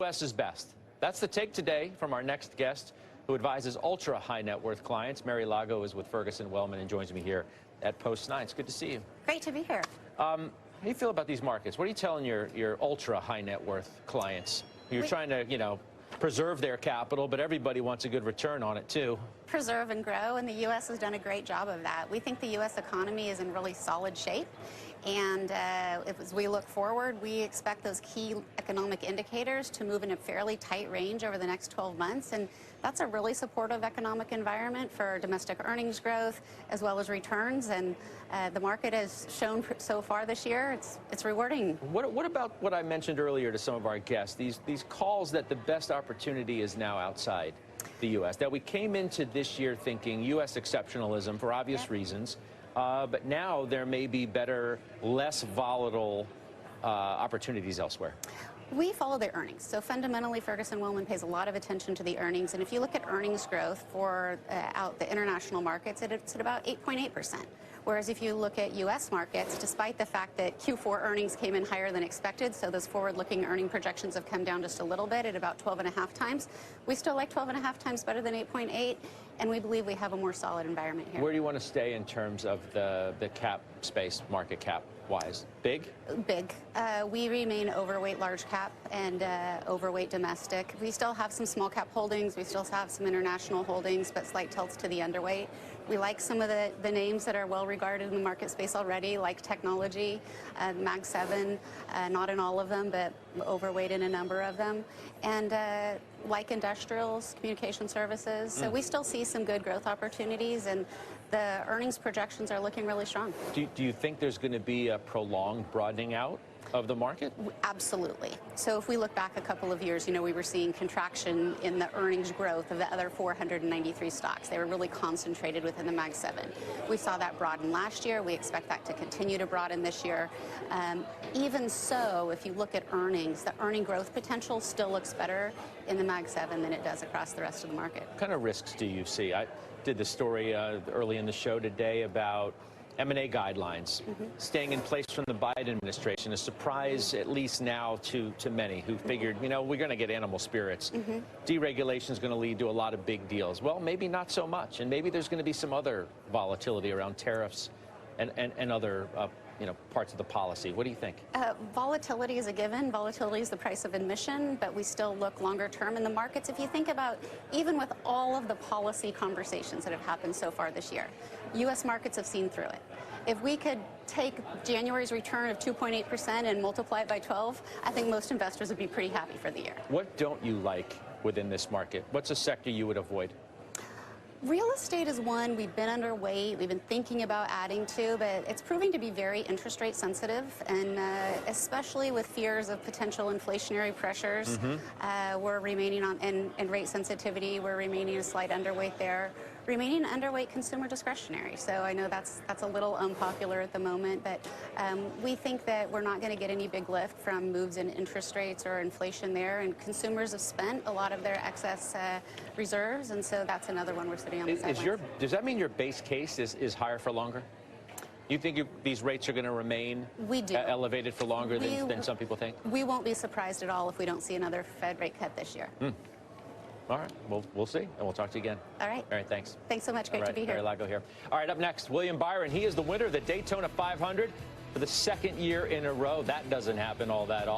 U.S. is best. That's the take today from our next guest, who advises ultra high net worth clients. Mary Lago is with Ferguson Wellman and joins me here at Post 9. It's good to see you. Great to be here. How do you feel about these markets? What are you telling your ultra high net worth clients? You're trying to, preserve their capital, but everybody wants a good return on it too. Preserve and grow, and the U.S. has done a great job of that. We think the U.S. economy is in really solid shape, and as we look forward, we expect those key economic indicators to move in a fairly tight range over the next 12 months, and that's a really supportive economic environment for domestic earnings growth as well as returns, and the market has shown so far this year it's rewarding. What about what I mentioned earlier to some of our guests, these calls that the best opportunity is now outside the U.S., that we came into this year thinking U.S. exceptionalism for obvious reasons, but now there may be better, less volatile opportunities elsewhere? We follow the earnings. So fundamentally, Ferguson Wellman pays a lot of attention to the earnings. And if you look at earnings growth for out the international markets, it's at about 8.8%. Whereas if you look at U.S. markets, despite the fact that Q4 earnings came in higher than expected, so those forward-looking earning projections have come down just a little bit at about 12.5 times, we still like 12.5 times better than 8.8, and we believe we have a more solid environment here. Where do you want to stay in terms of the cap space, market cap wise? Big? Big. We remain overweight large cap and overweight domestic. We still have some small cap holdings. We still have some international holdings, but slight tilts to the underweight. We like some of the names that are well regarded in the market space already, like technology, Mag 7, not in all of them, but overweight in a number of them, and like industrials, communication services. So we still see some good growth opportunities, and the earnings projections are looking really strong. Do you think there's going to be a prolonged broadening out of the market? Absolutely. So if we look back a couple of years, we were seeing contraction in the earnings growth of the other 493 stocks. They were really concentrated within the Mag 7. We saw that broaden last year. We expect that to continue to broaden this year. Even so, if you look at earnings, the earning growth potential still looks better in the Mag 7 than it does across the rest of the market. What kind of risks do you see? I did the story early in the show today about M&A guidelines staying in place from the Biden administration, a surprise at least now to many who figured, we're going to get animal spirits. Deregulation is going to lead to a lot of big deals. Well, maybe not so much, and maybe there's going to be some other volatility around tariffs and other parts of the policy. What do you think? Volatility is a given. Volatility is the price of admission, but we still look longer term in the markets. If you think about, even with all of the policy conversations that have happened so far this year, U.S. markets have seen through it. If we could take January's return of 2.8% and multiply it by 12, I think most investors would be pretty happy for the year. What don't you like within this market? What's a sector you would avoid? Real estate is one we've been underweight, we've been thinking about adding to, but it's proving to be very interest rate sensitive, and especially with fears of potential inflationary pressures, we're remaining on, and rate sensitivity, we're remaining a slight underweight there. Remaining underweight consumer discretionary. So I know that's a little unpopular at the moment, but we think that we're not going to get any big lift from moves in interest rates or inflation there, and consumers have spent a lot of their excess reserves, and so that's another one we're sitting on the sidelines. Does that mean your base case is higher for longer? You think these rates are going to remain elevated for longer than some people think? We won't be surprised at all if we don't see another Fed rate cut this year. All right, we'll see, and we'll talk to you again. All right. All right, thanks. Thanks so much. Great to be here. Mary Lago here. All right, up next, William Byron. He is the winner of the Daytona 500 for the second year in a row. That doesn't happen all that often.